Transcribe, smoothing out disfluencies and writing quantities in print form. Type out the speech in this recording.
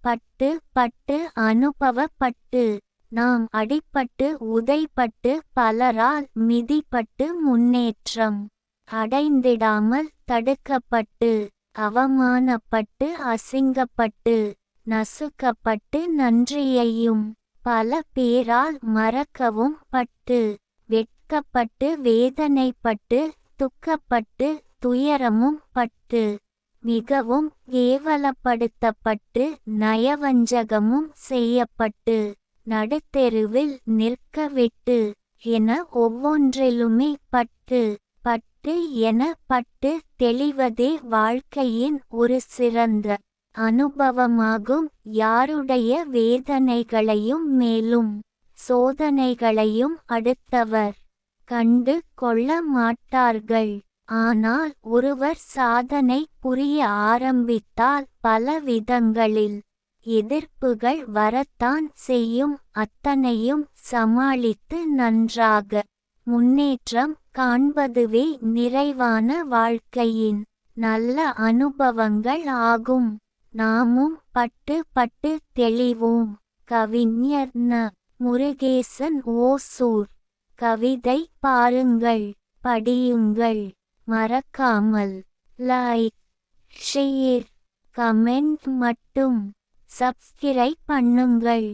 பட்டு பட்டு அனுபவப்பட்டு நாம் அடிபட்டு உதைபட்டு பலரால் மிதிபட்டு முன்னேற்றம் அடைந்திடாமல் தடுக்கப்பட்டு அவமானப்பட்டு அசிங்கப்பட்டு நசுக்கப்பட்டு நன்றியையும் பல பேரால் மறக்கவும் பட்டு வெட்கப்பட்டு வேதனைப்பட்டு துக்கப்பட்டு துயரமும் பட்டு மிகவும் கேவலப்படுத்தப்பட்டு நயவஞ்சகமும் செய்யப்பட்டு நடுத்தெருவில் நிற்க விட்டு என ஒவ்வொன்றிலுமே பட்டு பட்டு என பட்டு தெளிவதே வாழ்க்கையின் ஒரு சிறந்த அனுபவமாகும். யாருடைய வேதனைகளையும் மேலும் சோதனைகளையும் அடுத்தவர் கண்டு கொள்ள மாட்டார்கள். ஆனால் ஒருவர் சாதனை புரிய ஆரம்பித்தால் பல விதங்களில் எதிர்ப்புகள் வரத்தான் செய்யும். அத்தனையும் சமாளித்து நன்றாக முன்னேற்றம் காண்பதுவே நிறைவான வாழ்க்கையின் நல்ல அனுபவங்கள் ஆகும். நாமும் பட்டு பட்டு தெளிவோம். கவிஞர் ந. முருகேசன், ஓசூர். கவிதை பாருங்கள், படியுங்கள். மறக்காமல் லைக், ஷேர், கமெண்ட் மட்டும் சப்ஸ்கிரைப் பண்ணுங்கள்.